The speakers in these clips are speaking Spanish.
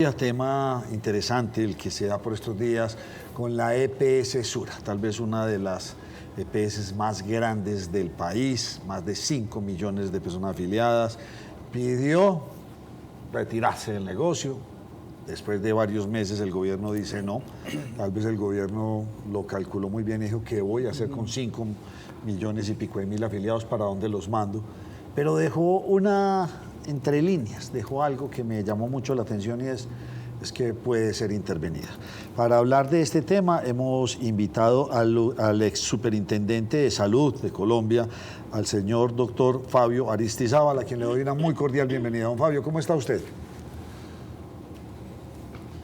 día, tema interesante el que se da por estos días con la EPS Sura, tal vez una de las EPS más grandes del país, más de 5 millones de personas afiliadas, pidió retirarse del negocio. Después de varios meses el gobierno dice no, tal vez el gobierno lo calculó muy bien y dijo ¿qué voy a hacer con 5 millones y pico de mil afiliados? ¿Para dónde los mando? Pero dejó una entre líneas, dejó algo que me llamó mucho la atención y es que puede ser intervenida. Para hablar de este tema hemos invitado al ex superintendente de salud de Colombia, al señor doctor Fabio Aristizábal, a quien le doy una muy cordial bienvenida. Don Fabio, ¿cómo está usted?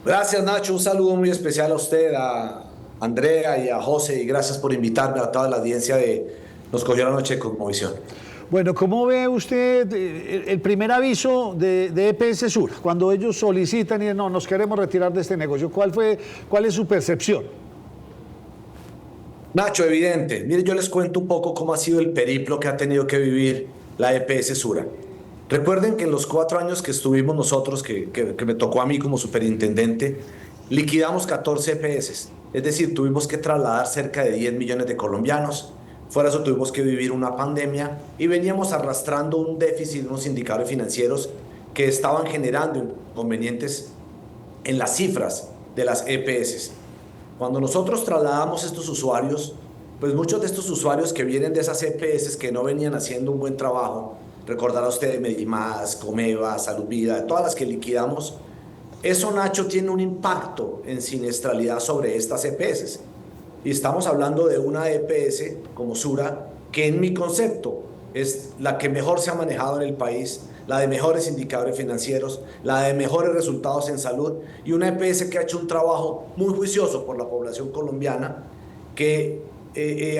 Gracias, Nacho. Un saludo muy especial a usted, a Andrea y a José, y gracias por invitarme a toda la audiencia de Nos Cogió la Noche de Cosmovisión. Bueno, ¿cómo ve usted el primer aviso de EPS Sura? Cuando ellos solicitan y dicen, no, nos queremos retirar de este negocio, ¿cuál es su percepción? Nacho, evidente. Mire, yo les cuento un poco cómo ha sido el periplo que ha tenido que vivir la EPS Sura. Recuerden que en los 4 años que estuvimos nosotros, que me tocó a mí como superintendente, liquidamos 14 EPS. Es decir, tuvimos que trasladar cerca de 10 millones de colombianos. Fuera de eso tuvimos que vivir una pandemia y veníamos arrastrando un déficit, unos indicadores financieros que estaban generando inconvenientes en las cifras de las EPS. Cuando nosotros trasladamos estos usuarios, pues muchos de estos usuarios que vienen de esas EPS que no venían haciendo un buen trabajo, recordará usted de Medimás, Comeva, Salud Vida, de todas las que liquidamos, eso, Nacho, tiene un impacto en siniestralidad sobre estas EPS. Y estamos hablando de una EPS como Sura, que en mi concepto es la que mejor se ha manejado en el país, la de mejores indicadores financieros, la de mejores resultados en salud, y una EPS que ha hecho un trabajo muy juicioso por la población colombiana, que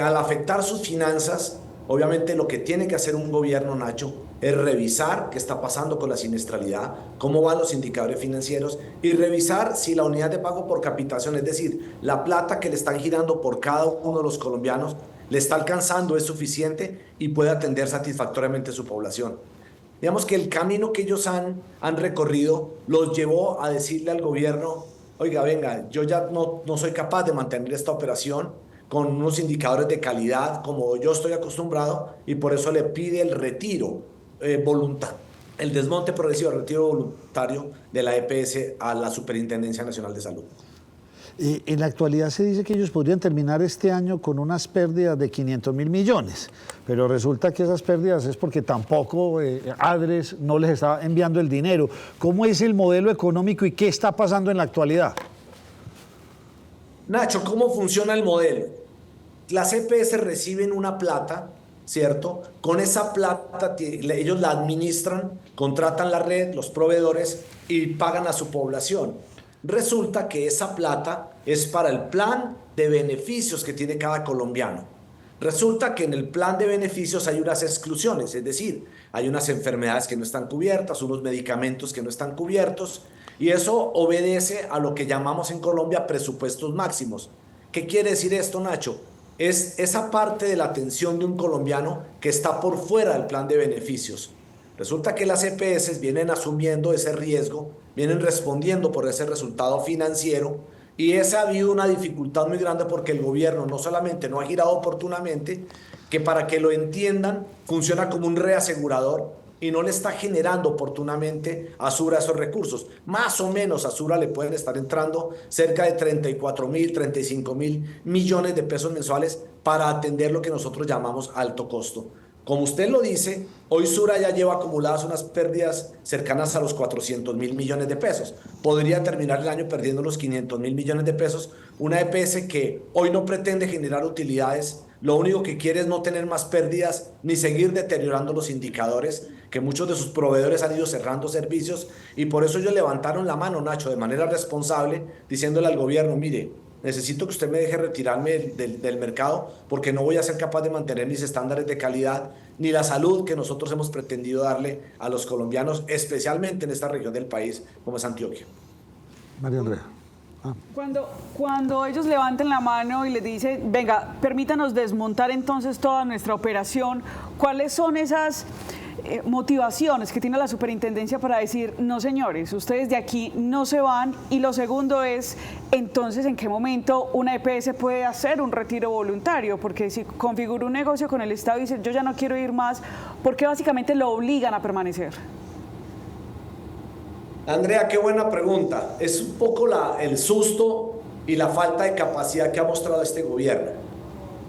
al afectar sus finanzas, obviamente lo que tiene que hacer un gobierno, Nacho, es revisar qué está pasando con la siniestralidad, cómo van los indicadores financieros y revisar si la unidad de pago por capitación, es decir, la plata que le están girando por cada uno de los colombianos, le está alcanzando, es suficiente y puede atender satisfactoriamente su población. Digamos que el camino que ellos han recorrido los llevó a decirle al gobierno, oiga, venga, yo ya no soy capaz de mantener esta operación con unos indicadores de calidad como yo estoy acostumbrado, y por eso le pide el retiro voluntario, el desmonte progresivo, el retiro voluntario de la EPS a la Superintendencia Nacional de Salud. En la actualidad se dice que ellos podrían terminar este año con unas pérdidas de 500.000 millones, pero resulta que esas pérdidas es porque tampoco Adres no les está enviando el dinero. ¿Cómo es el modelo económico y qué está pasando en la actualidad? Nacho, ¿cómo funciona el modelo? Las EPS reciben una plata, ¿cierto? Con esa plata ellos la administran, contratan la red, los proveedores y pagan a su población. Resulta que esa plata es para el plan de beneficios que tiene cada colombiano. Resulta que en el plan de beneficios hay unas exclusiones, es decir, hay unas enfermedades que no están cubiertas, unos medicamentos que no están cubiertos, y eso obedece a lo que llamamos en Colombia presupuestos máximos. ¿Qué quiere decir esto, Nacho? Es esa parte de la atención de un colombiano que está por fuera del plan de beneficios. Resulta que las EPS vienen asumiendo ese riesgo, vienen respondiendo por ese resultado financiero, y esa ha habido una dificultad muy grande porque el gobierno no solamente no ha girado oportunamente, que para que lo entiendan funciona como un reasegurador y no le está generando oportunamente a Sura esos recursos. Más o menos a Sura le pueden estar entrando cerca de 34.000, 35.000 millones de pesos mensuales para atender lo que nosotros llamamos alto costo. Como usted lo dice, hoy Sura ya lleva acumuladas unas pérdidas cercanas a los 400.000 millones de pesos. Podría terminar el año perdiendo los 500.000 millones de pesos. Una EPS que hoy no pretende generar utilidades, lo único que quiere es no tener más pérdidas ni seguir deteriorando los indicadores, que muchos de sus proveedores han ido cerrando servicios, y por eso ellos levantaron la mano, Nacho, de manera responsable, diciéndole al gobierno, mire, necesito que usted me deje retirarme del mercado porque no voy a ser capaz de mantener mis estándares de calidad ni la salud que nosotros hemos pretendido darle a los colombianos, especialmente en esta región del país como es Antioquia. María Andrea. Cuando ellos levanten la mano y les dicen, venga, permítanos desmontar entonces toda nuestra operación, ¿cuáles son esas motivaciones que tiene la superintendencia para decir, no señores, ustedes de aquí no se van? Y lo segundo es, entonces, ¿en qué momento una EPS puede hacer un retiro voluntario? Porque si configura un negocio con el Estado y dice, yo ya no quiero ir más, ¿por qué básicamente lo obligan a permanecer? Andrea, qué buena pregunta. Es un poco el susto y la falta de capacidad que ha mostrado este gobierno.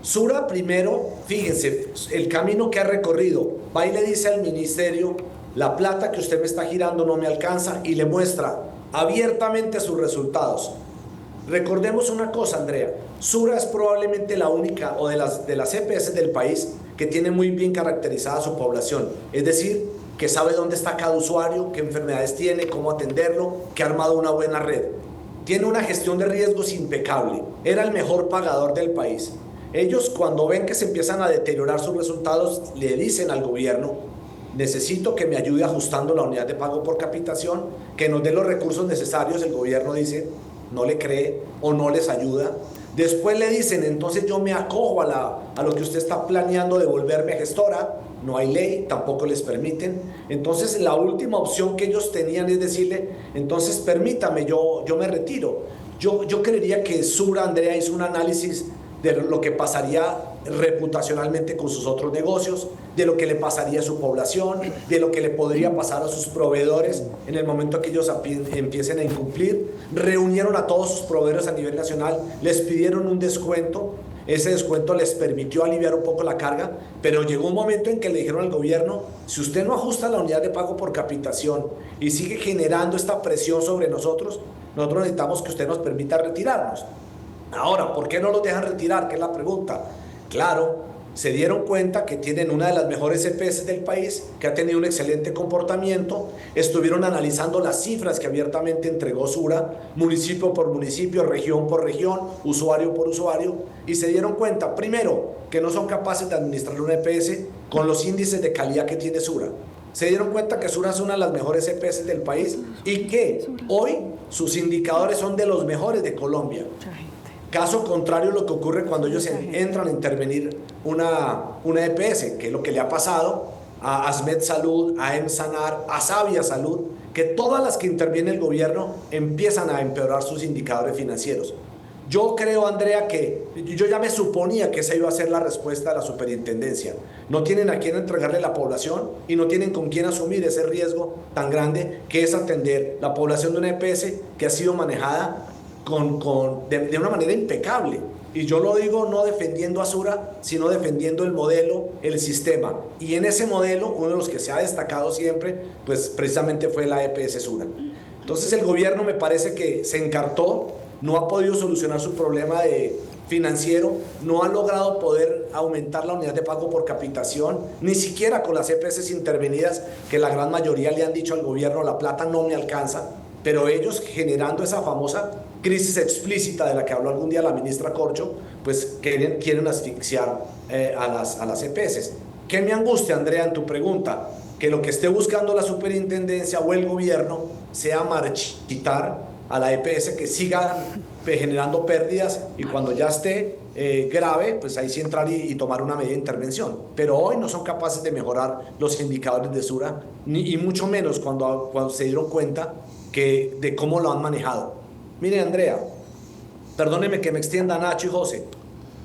Sura, primero, fíjense, el camino que ha recorrido, va y le dice al ministerio, la plata que usted me está girando no me alcanza, y le muestra abiertamente sus resultados. Recordemos una cosa, Andrea, Sura es probablemente la única o de las EPS del país que tiene muy bien caracterizada su población, es decir, que sabe dónde está cada usuario, qué enfermedades tiene, cómo atenderlo, que ha armado una buena red. Tiene una gestión de riesgos impecable, era el mejor pagador del país. Ellos, cuando ven que se empiezan a deteriorar sus resultados, le dicen al gobierno, necesito que me ayude ajustando la unidad de pago por capitación, que nos dé los recursos necesarios. El gobierno dice, no le cree o no les ayuda. Después le dicen, entonces yo me acojo a lo que usted está planeando de volverme gestora. No hay ley, tampoco les permiten. Entonces la última opción que ellos tenían es decirle, entonces permítame, yo me retiro. Yo creería que Sura, Andrea, hizo un análisis de lo que pasaría reputacionalmente con sus otros negocios, de lo que le pasaría a su población, de lo que le podría pasar a sus proveedores en el momento que ellos empiecen a incumplir. Reunieron a todos sus proveedores a nivel nacional, les pidieron un descuento. Ese descuento les permitió aliviar un poco la carga, pero llegó un momento en que le dijeron al gobierno, si usted no ajusta la unidad de pago por capitación y sigue generando esta presión sobre nosotros necesitamos que usted nos permita retirarnos. Ahora, ¿por qué no los dejan retirar? ¿Qué es la pregunta? Claro, se dieron cuenta que tienen una de las mejores EPS del país, que ha tenido un excelente comportamiento. Estuvieron analizando las cifras que abiertamente entregó Sura, municipio por municipio, región por región, usuario por usuario, y se dieron cuenta, primero, que no son capaces de administrar una EPS con los índices de calidad que tiene Sura. Se dieron cuenta que Sura es una de las mejores EPS del país y que hoy sus indicadores son de los mejores de Colombia. Caso contrario, lo que ocurre cuando ellos entran a intervenir una EPS, que es lo que le ha pasado a Asmed Salud, a EMSANAR, a Sabia Salud, que todas las que interviene el gobierno empiezan a empeorar sus indicadores financieros. Yo creo, Andrea, que yo ya me suponía que esa iba a ser la respuesta de la superintendencia. No tienen a quién entregarle la población y no tienen con quién asumir ese riesgo tan grande que es atender la población de una EPS que ha sido manejada de una manera impecable. Y yo lo digo no defendiendo a Sura, sino defendiendo el modelo, el sistema. Y en ese modelo, uno de los que se ha destacado siempre, pues precisamente fue la EPS Sura. Entonces el gobierno me parece que se encartó, no ha podido solucionar su problema financiero, no ha logrado poder aumentar la unidad de pago por capitación, ni siquiera con las EPS intervenidas, que la gran mayoría le han dicho al gobierno, la plata no me alcanza, pero ellos generando esa famosa crisis explícita de la que habló algún día la ministra Corcho, pues quieren asfixiar a las EPS. ¿Qué me angustia, Andrea, en tu pregunta? Que lo que esté buscando la superintendencia o el gobierno sea marchitar a la EPS, que siga generando pérdidas y cuando ya esté grave, pues ahí sí entrar y tomar una medida de intervención. Pero hoy no son capaces de mejorar los indicadores de Sura, y mucho menos cuando se dieron cuenta de cómo lo han manejado. Mire, Andrea, perdóneme que me extienda, Nacho y José,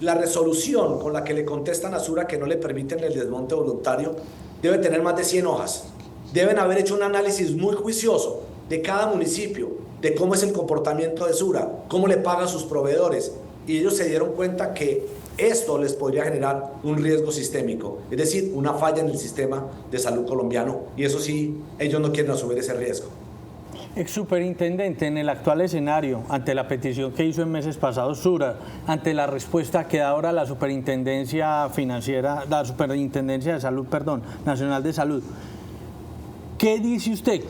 la resolución con la que le contestan a Sura que no le permiten el desmonte voluntario debe tener más de 100 hojas. Deben haber hecho un análisis muy juicioso de cada municipio, de cómo es el comportamiento de Sura, cómo le pagan sus proveedores, y ellos se dieron cuenta que esto les podría generar un riesgo sistémico, es decir, una falla en el sistema de salud colombiano, y eso sí, ellos no quieren asumir ese riesgo. Ex superintendente, en el actual escenario, ante la petición que hizo en meses pasados Sura, ante la respuesta que da ahora la Superintendencia Financiera, la Superintendencia de Salud, Nacional de Salud, ¿qué dice usted?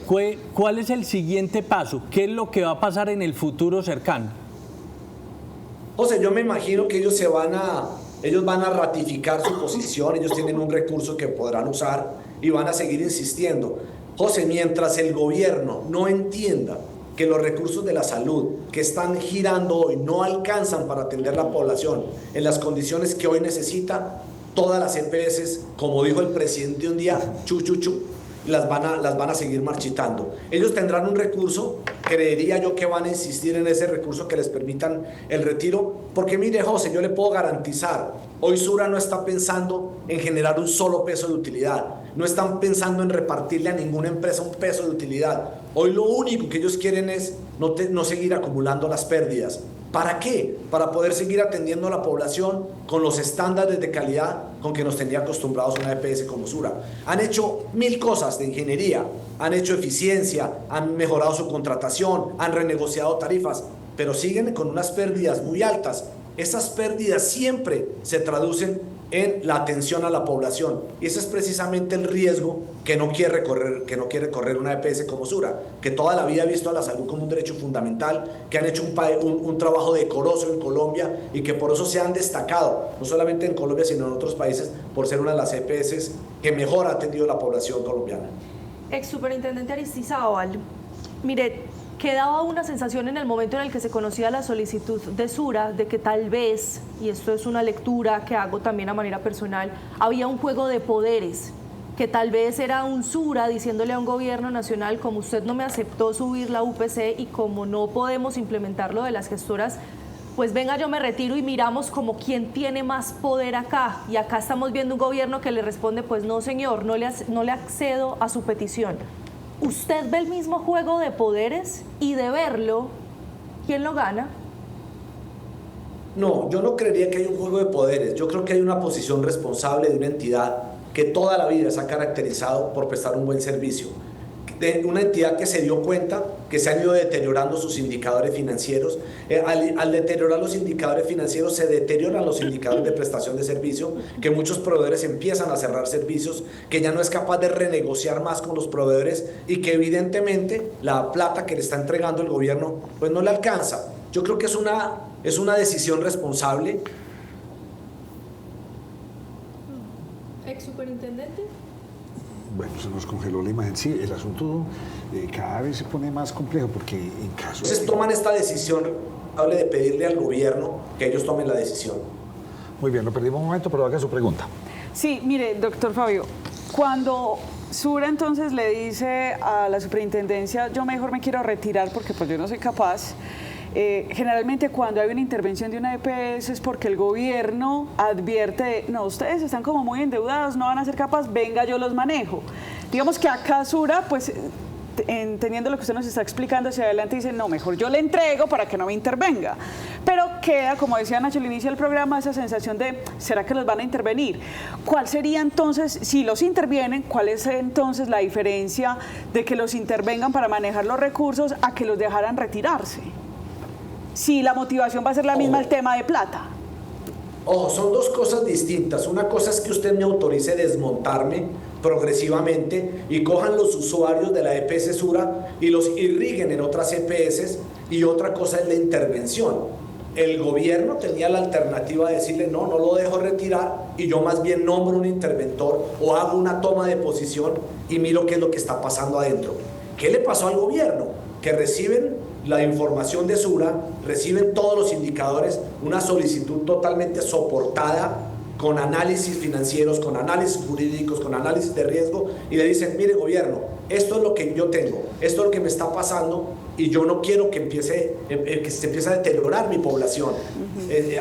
¿Cuál es el siguiente paso? ¿Qué es lo que va a pasar en el futuro cercano? José, yo me imagino que ellos van a ratificar su posición, ellos tienen un recurso que podrán usar y van a seguir insistiendo. José, mientras el gobierno no entienda que los recursos de la salud que están girando hoy no alcanzan para atender la población en las condiciones que hoy necesita, todas las EPS, como dijo el presidente un día, las van a seguir marchitando. Ellos tendrán un recurso, creería yo que van a insistir en ese recurso que les permitan el retiro, porque mire, José, yo le puedo garantizar, hoy Sura no está pensando en generar un solo peso de utilidad, no están pensando en repartirle a ninguna empresa un peso de utilidad. Hoy lo único que ellos quieren es no seguir acumulando las pérdidas. ¿Para qué? Para poder seguir atendiendo a la población con los estándares de calidad con que nos tenía acostumbrados una EPS como Sura. Han hecho 1000 cosas de ingeniería, han hecho eficiencia, han mejorado su contratación, han renegociado tarifas, pero siguen con unas pérdidas muy altas. Esas pérdidas siempre se traducen en la atención a la población, y ese es precisamente el riesgo que no quiere correr una EPS como Sura, que toda la vida ha visto a la salud como un derecho fundamental, que han hecho un trabajo decoroso en Colombia y que por eso se han destacado, no solamente en Colombia sino en otros países, por ser una de las EPS que mejor ha atendido a la población colombiana. Ex superintendente Aristizábal, mire, quedaba una sensación en el momento en el que se conocía la solicitud de Sura de que tal vez, y esto es una lectura que hago también a manera personal, había un juego de poderes, que tal vez era un Sura diciéndole a un gobierno nacional, como usted no me aceptó subir la UPC y como no podemos implementar lo de las gestoras, pues venga, yo me retiro y miramos como quién tiene más poder acá. Y acá estamos viendo un gobierno que le responde, pues no señor, no le accedo a su petición. ¿Usted ve el mismo juego de poderes? Y de verlo, ¿quién lo gana? No, yo no creería que hay un juego de poderes. Yo creo que hay una posición responsable de una entidad que toda la vida se ha caracterizado por prestar un buen servicio. De una entidad que se dio cuenta que se han ido deteriorando sus indicadores financieros. Al deteriorar los indicadores financieros se deterioran los indicadores de prestación de servicio, que muchos proveedores empiezan a cerrar servicios, que ya no es capaz de renegociar más con los proveedores y que evidentemente la plata que le está entregando el gobierno pues no le alcanza. Yo creo que es una decisión responsable. Ex superintendente. Bueno, se nos congeló la imagen. Sí, el asunto cada vez se pone más complejo porque en caso... Entonces toman esta decisión, hable de pedirle al gobierno que ellos tomen la decisión. Muy bien, lo perdimos un momento, pero haga su pregunta. Sí, mire, doctor Fabio, cuando Sura entonces le dice a la superintendencia, yo mejor me quiero retirar porque pues yo no soy capaz, generalmente cuando hay una intervención de una EPS es porque el gobierno advierte, no, ustedes están como muy endeudados, no van a ser capaces, venga, yo los manejo. Digamos que acá Sura, pues entendiendo lo que usted nos está explicando hacia adelante, dice, no, mejor yo le entrego para que no me intervenga. Pero queda, como decía Nacho al inicio del programa, esa sensación de, ¿será que los van a intervenir? ¿Cuál sería entonces, si los intervienen, cuál es entonces la diferencia de que los intervengan para manejar los recursos a que los dejaran retirarse? Si la motivación va a ser la misma, el tema de plata. Ojo, son dos cosas distintas. Una cosa es que usted me autorice desmontarme progresivamente y cojan los usuarios de la EPS Sura y los irriguen en otras EPS, y otra cosa es la intervención. El gobierno tenía la alternativa de decirle no lo dejo retirar y yo más bien nombro un interventor o hago una toma de posición y miro qué es lo que está pasando adentro. ¿Qué le pasó al gobierno? Que reciben la información de Sura, reciben todos los indicadores, una solicitud totalmente soportada con análisis financieros, con análisis jurídicos, con análisis de riesgo, y le dicen, mire gobierno, esto es lo que yo tengo, esto es lo que me está pasando y yo no quiero que se empiece a deteriorar mi población.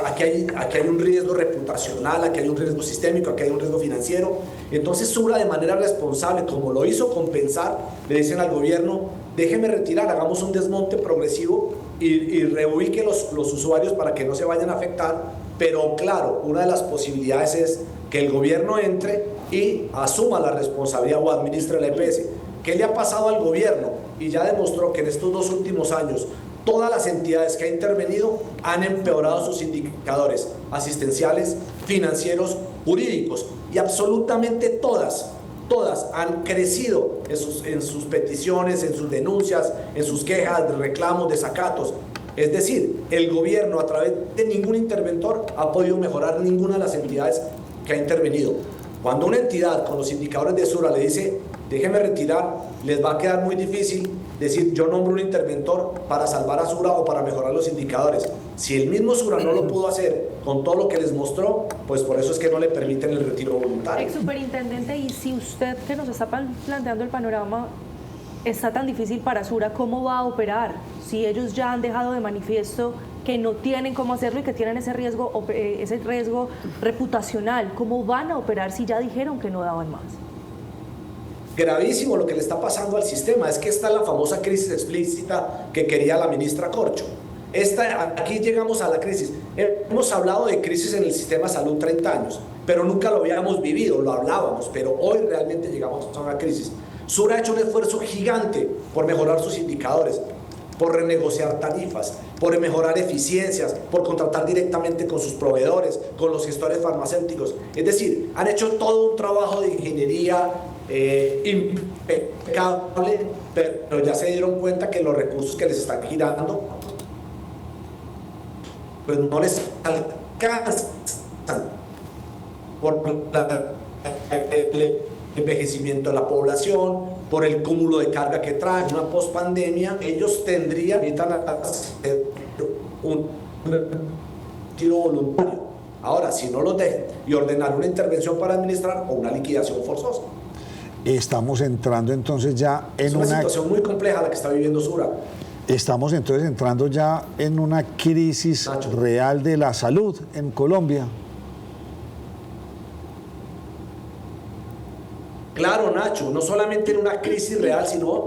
Aquí hay un riesgo reputacional, aquí hay un riesgo sistémico, aquí hay un riesgo financiero. Entonces Sura, de manera responsable, como lo hizo compensar, le dicen al gobierno, déjeme retirar, hagamos un desmonte progresivo y reubique los usuarios para que no se vayan a afectar. Pero claro, una de las posibilidades es que el gobierno entre y asuma la responsabilidad o administre la EPS. ¿Qué le ha pasado al gobierno? Y ya demostró que en estos 2 últimos años todas las entidades que ha intervenido han empeorado sus indicadores asistenciales, financieros, jurídicos, y absolutamente todas han crecido en sus peticiones, en sus denuncias, en sus quejas, reclamos, desacatos. Es decir, el gobierno a través de ningún interventor ha podido mejorar ninguna de las entidades que ha intervenido. Cuando una entidad con los indicadores de Sura le dice, déjeme retirar, les va a quedar muy difícil decir yo nombro un interventor para salvar a Sura o para mejorar los indicadores. Si el mismo Sura no lo pudo hacer con todo lo que les mostró, pues por eso es que no le permiten el retiro voluntario. Ex superintendente, y si usted que nos está planteando el panorama está tan difícil para Sura, ¿cómo va a operar? Si ellos ya han dejado de manifiesto que no tienen cómo hacerlo y que tienen ese riesgo reputacional, ¿cómo van a operar si ya dijeron que no daban más? Gravísimo lo que le está pasando al sistema. Es que esta es la famosa crisis explícita que quería la ministra Corcho. Aquí llegamos a la crisis. Hemos hablado de crisis en el sistema de salud 30 años, pero nunca lo habíamos vivido, lo hablábamos, pero hoy realmente llegamos a una crisis. Sura ha hecho un esfuerzo gigante por mejorar sus indicadores, por renegociar tarifas, por mejorar eficiencias, por contratar directamente con sus proveedores, con los gestores farmacéuticos. Es decir, han hecho todo un trabajo de ingeniería impecable, pero ya se dieron cuenta que los recursos que les están girando pues no les alcanzan por el envejecimiento de la población, por el cúmulo de carga que trae una pospandemia. Ellos tendrían hacer un retiro voluntario. Ahora, si no los dejan, y ordenar una intervención para administrar o una liquidación forzosa. Estamos entrando entonces ya en es una situación muy compleja la que está viviendo Sura. Estamos entonces entrando ya en una crisis real de la salud en Colombia. Claro, Nacho, no solamente en una crisis real, sino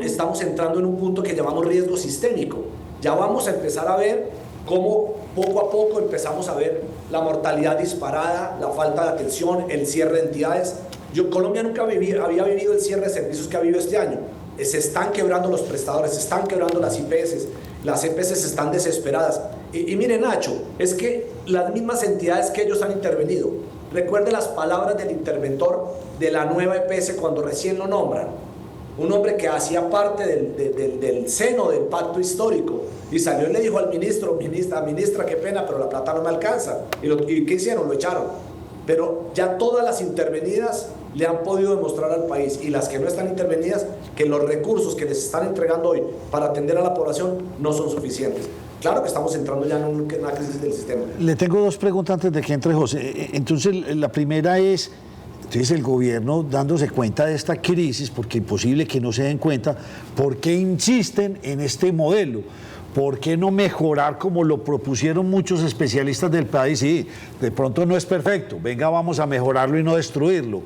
estamos entrando en un punto que llamamos riesgo sistémico. Ya vamos a empezar a ver cómo poco a poco empezamos a ver la mortalidad disparada, la falta de atención, el cierre de entidades. Colombia nunca había vivido el cierre de servicios que ha vivido este año. Se están quebrando los prestadores, se están quebrando las EPS están desesperadas. Y mire, Nacho, es que las mismas entidades que ellos han intervenido, recuerde las palabras del interventor de la nueva EPS cuando recién lo nombran, un hombre que hacía parte del seno del pacto histórico, y salió y le dijo al ministro, ministra, qué pena, pero la plata no me alcanza. ¿Y qué hicieron? Lo echaron. Pero ya todas las intervenidas le han podido demostrar al país, y las que no están intervenidas, que los recursos que les están entregando hoy para atender a la población no son suficientes. Claro que estamos entrando ya en una crisis del sistema. Le tengo dos preguntas antes de que entre José. Entonces, la primera es, entonces el gobierno dándose cuenta de esta crisis, porque imposible que no se den cuenta, ¿por qué insisten en este modelo? ¿Por qué no mejorar como lo propusieron muchos especialistas del país? Sí, de pronto no es perfecto, venga, vamos a mejorarlo y no destruirlo.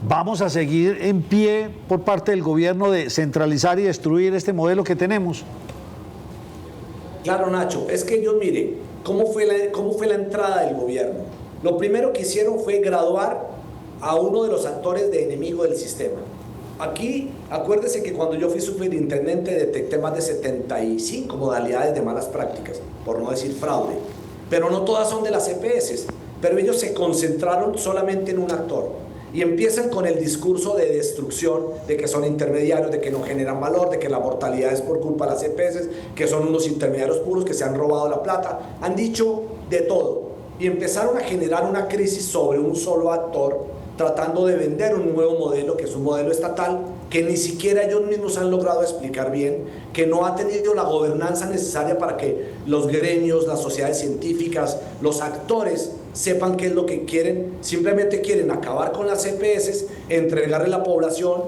¿Vamos a seguir en pie por parte del gobierno de centralizar y destruir este modelo que tenemos? Claro, Nacho, es que ellos, mire, ¿cómo fue la entrada del gobierno? Lo primero que hicieron fue graduar a uno de los actores de enemigo del sistema. Aquí, acuérdese que cuando yo fui superintendente detecté más de 75 modalidades de malas prácticas, por no decir fraude, pero no todas son de las EPS, pero ellos se concentraron solamente en un actor. Y empiezan con el discurso de destrucción, de que son intermediarios, de que no generan valor, de que la mortalidad es por culpa de las EPS, que son unos intermediarios puros, que se han robado la plata. Han dicho de todo. Y empezaron a generar una crisis sobre un solo actor, tratando de vender un nuevo modelo, que es un modelo estatal, que ni siquiera ellos mismos han logrado explicar bien, que no ha tenido la gobernanza necesaria para que los gremios, las sociedades científicas, los actores sepan qué es lo que quieren. Simplemente quieren acabar con las EPS, entregarle a la población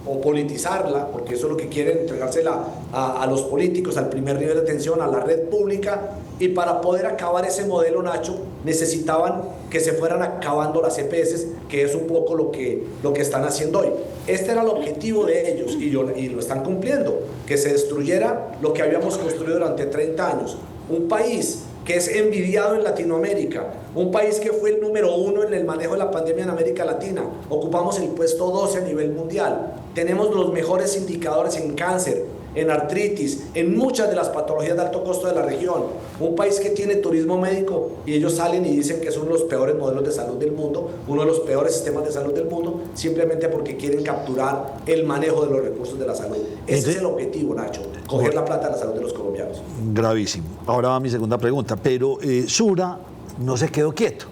o politizarla, porque eso es lo que quieren, entregársela a los políticos, al primer nivel de atención, a la red pública. Y para poder acabar ese modelo, Nacho, necesitaban que se fueran acabando las EPS, que es un poco lo que están haciendo hoy. Este era el objetivo de ellos, y lo están cumpliendo, que se destruyera lo que habíamos construido durante 30 años. Un país que es envidiado en Latinoamérica, un país que fue el número 1 en el manejo de la pandemia en América Latina, ocupamos el puesto 12 a nivel mundial, tenemos los mejores indicadores en cáncer, en artritis, en muchas de las patologías de alto costo de la región, un país que tiene turismo médico, y ellos salen y dicen que es uno de los peores modelos de salud del mundo, uno de los peores sistemas de salud del mundo, simplemente porque quieren capturar el manejo de los recursos de la salud. Ese es el objetivo, Nacho, coger la plata de la salud de los colombianos. Gravísimo. Ahora va mi segunda pregunta, pero Sura no se quedó quieto.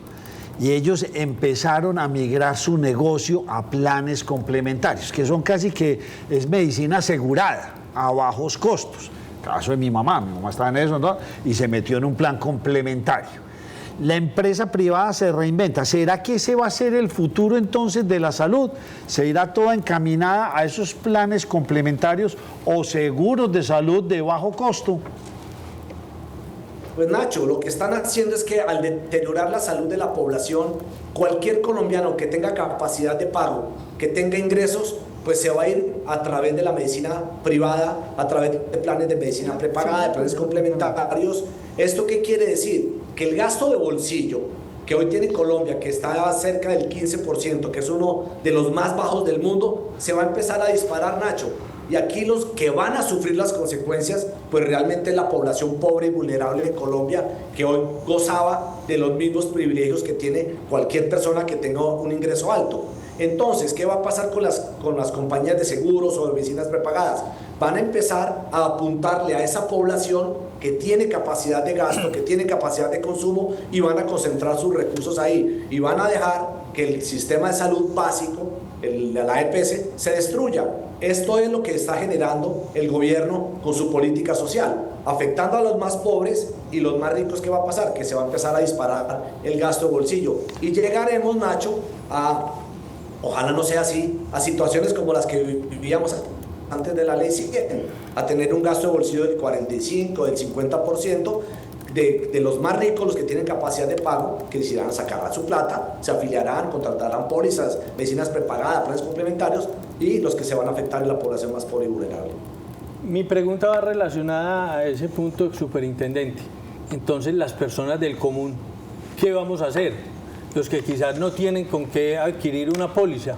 y ellos empezaron a migrar su negocio a planes complementarios, que son casi que es medicina asegurada, a bajos costos. Caso de mi mamá estaba en eso, ¿no? Y se metió en un plan complementario. La empresa privada se reinventa. ¿Será que ese va a ser el futuro entonces de la salud? ¿Se irá toda encaminada a esos planes complementarios o seguros de salud de bajo costo? Pues Nacho, lo que están haciendo es que al deteriorar la salud de la población, cualquier colombiano que tenga capacidad de pago, que tenga ingresos, pues se va a ir a través de la medicina privada, a través de planes de medicina prepagada, de planes complementarios. ¿Esto qué quiere decir? Que el gasto de bolsillo que hoy tiene Colombia, que está cerca del 15%, que es uno de los más bajos del mundo, se va a empezar a disparar, Nacho. Y aquí los que van a sufrir las consecuencias, pues realmente es la población pobre y vulnerable de Colombia, que hoy gozaba de los mismos privilegios que tiene cualquier persona que tenga un ingreso alto. Entonces, ¿qué va a pasar con las compañías de seguros o de medicinas prepagadas? Van a empezar a apuntarle a esa población que tiene capacidad de gasto, que tiene capacidad de consumo, y van a concentrar sus recursos ahí. Y van a dejar que el sistema de salud básico, la EPS, se destruya. Esto es lo que está generando el gobierno con su política social, afectando a los más pobres, y los más ricos. ¿Qué va a pasar? Que se va a empezar a disparar el gasto de bolsillo. Y llegaremos, Nacho, ojalá no sea así, a situaciones como las que vivíamos antes de la ley 7, a tener un gasto de bolsillo del 45, del 50% de los más ricos, los que tienen capacidad de pago, que decidieran sacar su plata, se afiliarán, contratarán pólizas, medicinas prepagadas, planes complementarios, y los que se van a afectar es la población más pobre y vulnerable. Mi pregunta va relacionada a ese punto, superintendente. Entonces, las personas del común, ¿qué vamos a hacer? Los que quizás no tienen con qué adquirir una póliza.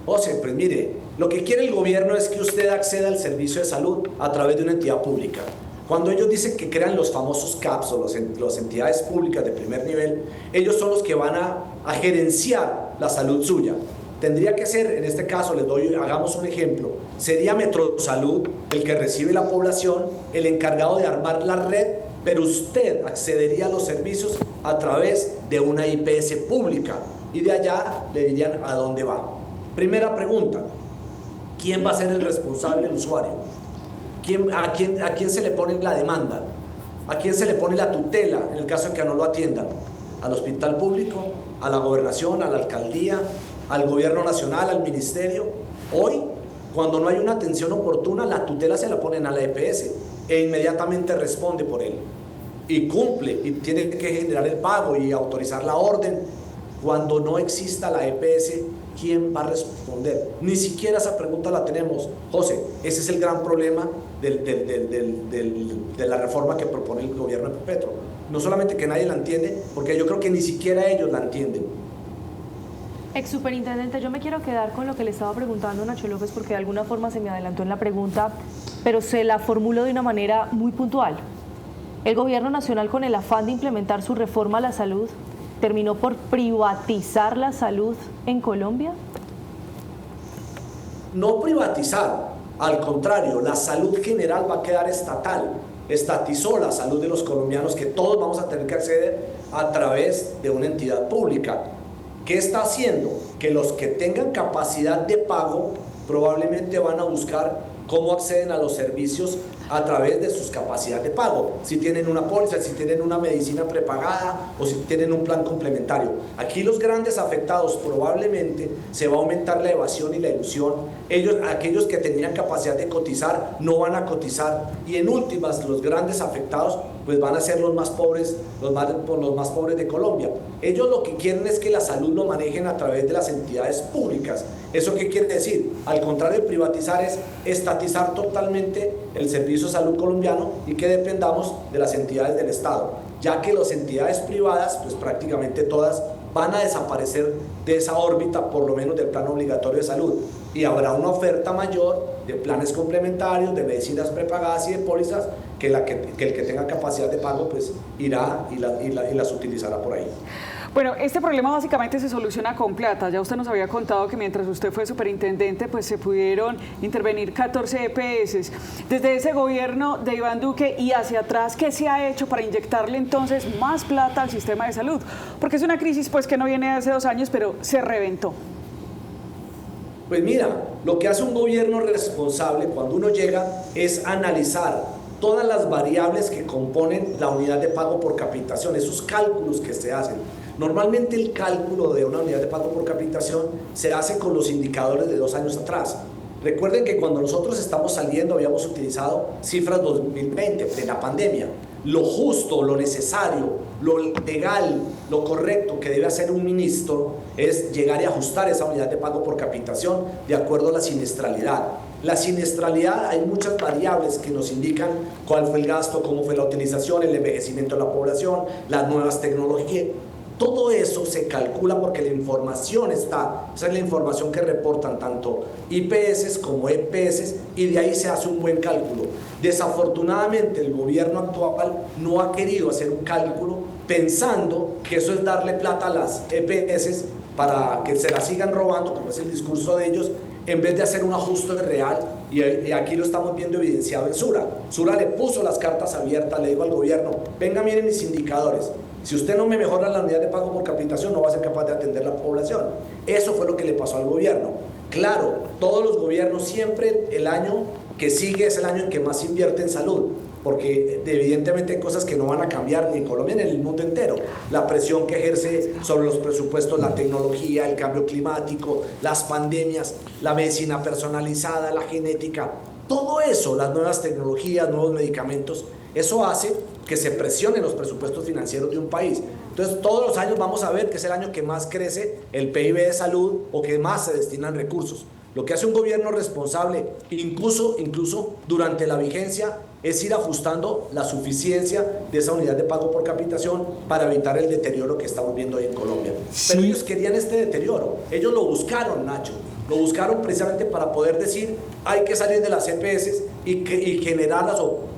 José, pues mire, lo que quiere el gobierno es que usted acceda al servicio de salud a través de una entidad pública. Cuando ellos dicen que crean los famosos CAPS o las entidades públicas de primer nivel, ellos son los que van a gerenciar la salud suya. Tendría que ser, en este caso, hagamos un ejemplo, sería Metrosalud el que recibe la población, el encargado de armar la red, pero usted accedería a los servicios a través de una IPS pública, y de allá le dirían a dónde va. Primera pregunta, ¿quién va a ser el responsable del usuario? ¿A quién se le pone la demanda? ¿A quién se le pone la tutela en el caso de que no lo atiendan? ¿Al hospital público? ¿A la gobernación? ¿A la alcaldía? ¿Al gobierno nacional? ¿Al ministerio? Hoy, cuando no hay una atención oportuna, la tutela se la ponen a la EPS e inmediatamente responde por él y cumple, y tiene que generar el pago y autorizar la orden. Cuando no exista la EPS, ¿quién va a responder? Ni siquiera esa pregunta la tenemos, José. Ese es el gran problema de la reforma que propone el gobierno de Petro. No solamente que nadie la entiende, porque yo creo que ni siquiera ellos la entienden. Ex superintendente, yo me quiero quedar con lo que le estaba preguntando Nacho López, porque de alguna forma se me adelantó en la pregunta, pero se la formulo de una manera muy puntual. El gobierno nacional, con el afán de implementar su reforma a la salud, ¿terminó por privatizar la salud en Colombia? No privatizar, al contrario, la salud general va a quedar estatal. Estatizó la salud de los colombianos, que todos vamos a tener que acceder a través de una entidad pública. ¿Qué está haciendo? Que los que tengan capacidad de pago probablemente van a buscar cómo acceden a los servicios a través de sus capacidades de pago, si tienen una póliza, si tienen una medicina prepagada o si tienen un plan complementario. Aquí los grandes afectados probablemente se va a aumentar la evasión y la ilusión. Aquellos que tenían capacidad de cotizar no van a cotizar, y en últimas los grandes afectados pues van a ser los más pobres, los más pobres de Colombia. Ellos lo que quieren es que la salud lo manejen a través de las entidades públicas. ¿Eso qué quiere decir? Al contrario de privatizar, es estatizar totalmente el servicio de salud colombiano y que dependamos de las entidades del Estado, ya que las entidades privadas, pues prácticamente todas van a desaparecer de esa órbita, por lo menos del plan obligatorio de salud, y habrá una oferta mayor de planes complementarios, de medicinas prepagadas y de pólizas, que el que tenga capacidad de pago pues irá y las utilizará por ahí. Bueno, este problema básicamente se soluciona con plata. Ya usted nos había contado que mientras usted fue superintendente, pues se pudieron intervenir 14 EPS. Desde ese gobierno de Iván Duque y hacia atrás, ¿qué se ha hecho para inyectarle entonces más plata al sistema de salud? Porque es una crisis pues que no viene de hace 2 años, pero se reventó. Pues mira, lo que hace un gobierno responsable cuando uno llega es analizar todas las variables que componen la unidad de pago por capitación, esos cálculos que se hacen. Normalmente el cálculo de una unidad de pago por capitación se hace con los indicadores de 2 años atrás. Recuerden que cuando nosotros estamos saliendo habíamos utilizado cifras 2020, de la pandemia. Lo justo, lo necesario, lo legal, lo correcto que debe hacer un ministro es llegar y ajustar esa unidad de pago por capitación de acuerdo a la siniestralidad. La siniestralidad, hay muchas variables que nos indican cuál fue el gasto, cómo fue la utilización, el envejecimiento de la población, las nuevas tecnologías. Todo eso se calcula porque la información está, esa es la información que reportan tanto IPS como EPS y de ahí se hace un buen cálculo. Desafortunadamente el gobierno actual no ha querido hacer un cálculo pensando que eso es darle plata a las EPS para que se la sigan robando, como es el discurso de ellos, en vez de hacer un ajuste real, y aquí lo estamos viendo evidenciado en Sura. Sura le puso las cartas abiertas, le dijo al gobierno, venga, miren mis indicadores, si usted no me mejora la unidad de pago por capitación, no va a ser capaz de atender la población. Eso fue lo que le pasó al gobierno. Claro, todos los gobiernos siempre el año que sigue es el año en que más se invierte en salud, porque evidentemente hay cosas que no van a cambiar ni en Colombia ni en el mundo entero. La presión que ejerce sobre los presupuestos, la tecnología, el cambio climático, las pandemias, la medicina personalizada, la genética, todo eso, las nuevas tecnologías, nuevos medicamentos, eso hace que se presionen los presupuestos financieros de un país. Entonces, todos los años vamos a ver que es el año que más crece el PIB de salud o que más se destinan recursos. Lo que hace un gobierno responsable, incluso durante la vigencia, es ir ajustando la suficiencia de esa unidad de pago por capitación para evitar el deterioro que estamos viendo hoy en Colombia. Sí. Pero ellos querían este deterioro, ellos lo buscaron, Nacho, lo buscaron precisamente para poder decir hay que salir de las EPS y generarlas o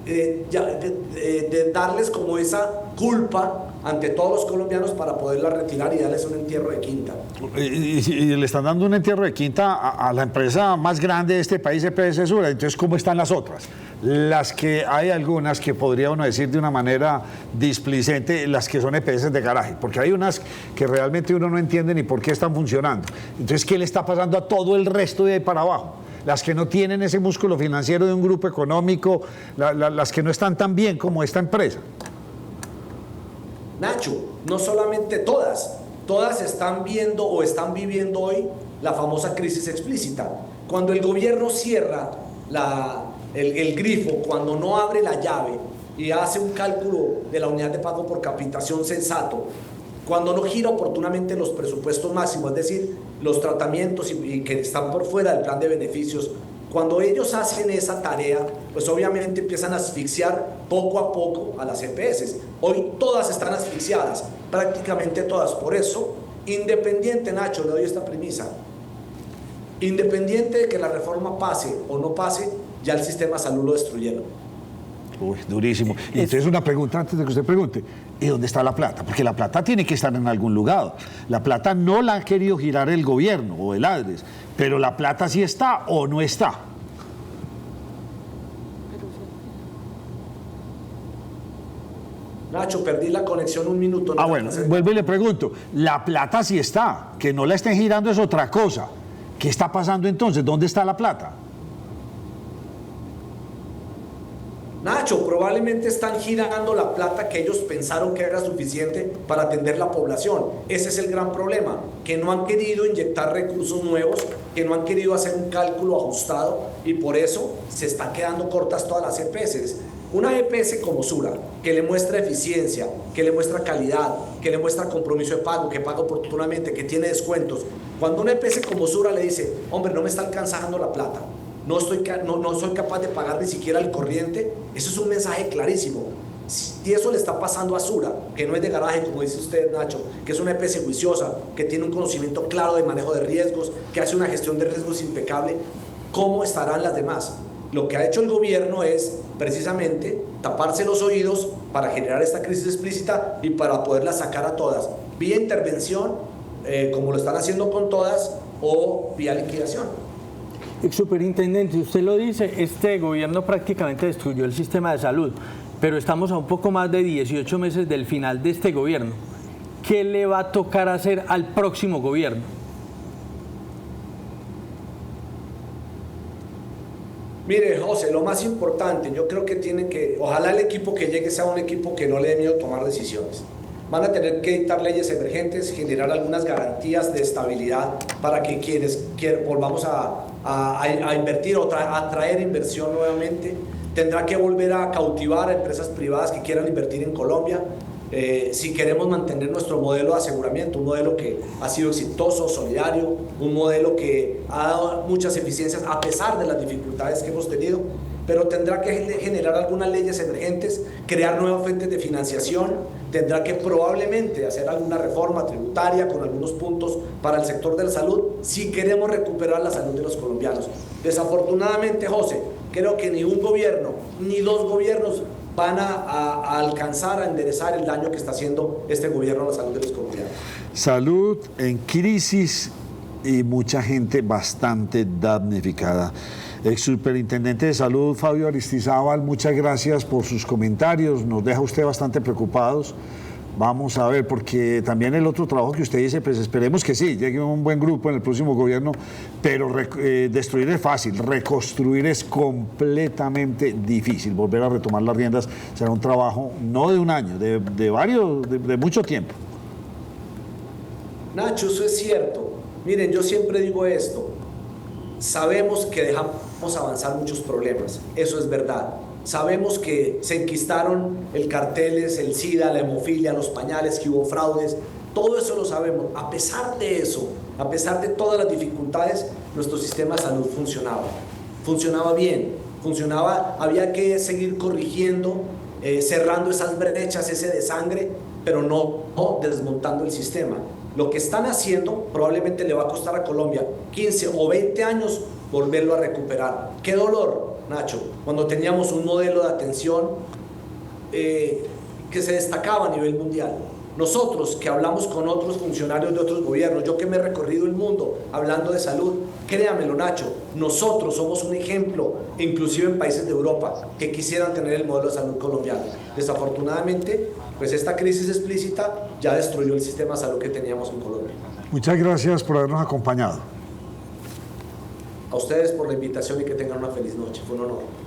de darles como esa culpa ante todos los colombianos para poderla retirar y darles un entierro de quinta. Y le están dando un entierro de quinta a la empresa más grande de este país, EPS Sura. Entonces, ¿cómo están las otras? Las que hay algunas que podría uno decir de una manera displicente, las que son EPS de garaje, porque hay unas que realmente uno no entiende ni por qué están funcionando. Entonces, ¿qué le está pasando a todo el resto de ahí para abajo? Las que no tienen ese músculo financiero de un grupo económico, las que no están tan bien como esta empresa. Nacho, no solamente todas están viendo o están viviendo hoy la famosa crisis explícita. Cuando el gobierno cierra el grifo, cuando no abre la llave y hace un cálculo de la unidad de pago por capitación sensato, cuando no gira oportunamente los presupuestos máximos, es decir, los tratamientos y que están por fuera del plan de beneficios, cuando ellos hacen esa tarea, pues obviamente empiezan a asfixiar poco a poco a las EPS. Hoy todas están asfixiadas, prácticamente todas. Por eso, independiente, Nacho, le doy esta premisa, independiente de que la reforma pase o no pase, ya el sistema de salud lo destruyeron. Uy, durísimo. Y entonces una pregunta antes de que usted pregunte, ¿y dónde está la plata? Porque la plata tiene que estar en algún lugar. La plata no la ha querido girar el gobierno o el ADRES, pero la plata sí está o no está. Nacho, perdí la conexión un minuto. Bueno, vuelvo y le pregunto, la plata sí está, que no la estén girando es otra cosa. ¿Qué está pasando entonces? ¿Dónde está la plata? Nacho, probablemente están girando la plata que ellos pensaron que era suficiente para atender la población. Ese es el gran problema, que no han querido inyectar recursos nuevos, que no han querido hacer un cálculo ajustado y por eso se están quedando cortas todas las EPS. Una EPS como Sura, que le muestra eficiencia, que le muestra calidad, que le muestra compromiso de pago, que paga oportunamente, que tiene descuentos. Cuando una EPS como Sura le dice, hombre, no me está alcanzando la plata, no soy capaz de pagar ni siquiera el corriente, eso es un mensaje clarísimo. Si eso le está pasando a Sura, que no es de garaje, como dice usted, Nacho, que es una EPS juiciosa, que tiene un conocimiento claro de manejo de riesgos, que hace una gestión de riesgos impecable, ¿cómo estarán las demás? Lo que ha hecho el gobierno es precisamente taparse los oídos para generar esta crisis explícita y para poderla sacar a todas, vía intervención, como lo están haciendo con todas, o vía liquidación. Superintendente, usted lo dice, este gobierno prácticamente destruyó el sistema de salud, pero estamos a un poco más de 18 meses del final de este gobierno. ¿Qué le va a tocar hacer al próximo gobierno? Mire, José, lo más importante, yo creo que ojalá el equipo que llegue sea un equipo que no le dé miedo tomar decisiones. Van a tener que dictar leyes emergentes, generar algunas garantías de estabilidad para que quienes volvamos a invertir o a atraer inversión nuevamente. Tendrá que volver a cautivar a empresas privadas que quieran invertir en Colombia. Si queremos mantener nuestro modelo de aseguramiento, un modelo que ha sido exitoso, solidario, un modelo que ha dado muchas eficiencias a pesar de las dificultades que hemos tenido, pero tendrá que generar algunas leyes emergentes, crear nuevas fuentes de financiación, tendrá que probablemente hacer alguna reforma tributaria con algunos puntos para el sector de la salud, si queremos recuperar la salud de los colombianos. Desafortunadamente, José, creo que ni un gobierno, ni dos gobiernos van a alcanzar a enderezar el daño que está haciendo este gobierno a la salud de los colombianos. Salud en crisis y mucha gente bastante damnificada. Ex Superintendente de Salud, Fabio Aristizábal, muchas gracias por sus comentarios. Nos deja usted bastante preocupados. Vamos a ver, porque también el otro trabajo que usted dice, pues esperemos que sí, llegue un buen grupo en el próximo gobierno, pero destruir es fácil, reconstruir es completamente difícil. Volver a retomar las riendas será un trabajo no de un año, de mucho tiempo. Nacho, eso es cierto. Miren, yo siempre digo esto. Sabemos que dejamos avanzar muchos problemas, eso es verdad. Sabemos que se enquistaron el carteles, el SIDA, la hemofilia, los pañales, que hubo fraudes, todo eso lo sabemos. A pesar de eso, a pesar de todas las dificultades, nuestro sistema de salud funcionaba bien, había que seguir corrigiendo, cerrando esas brechas, ese desangre, pero no desmontando el sistema. Lo que están haciendo probablemente le va a costar a Colombia 15 o 20 años volverlo a recuperar. ¡Qué dolor, Nacho! Cuando teníamos un modelo de atención que se destacaba a nivel mundial. Nosotros que hablamos con otros funcionarios de otros gobiernos, yo que me he recorrido el mundo hablando de salud, créamelo, Nacho, nosotros somos un ejemplo, inclusive en países de Europa, que quisieran tener el modelo de salud colombiano. Desafortunadamente, pues esta crisis explícita ya destruyó el sistema de salud que teníamos en Colombia. Muchas gracias por habernos acompañado. A ustedes por la invitación y que tengan una feliz noche. Fue un honor.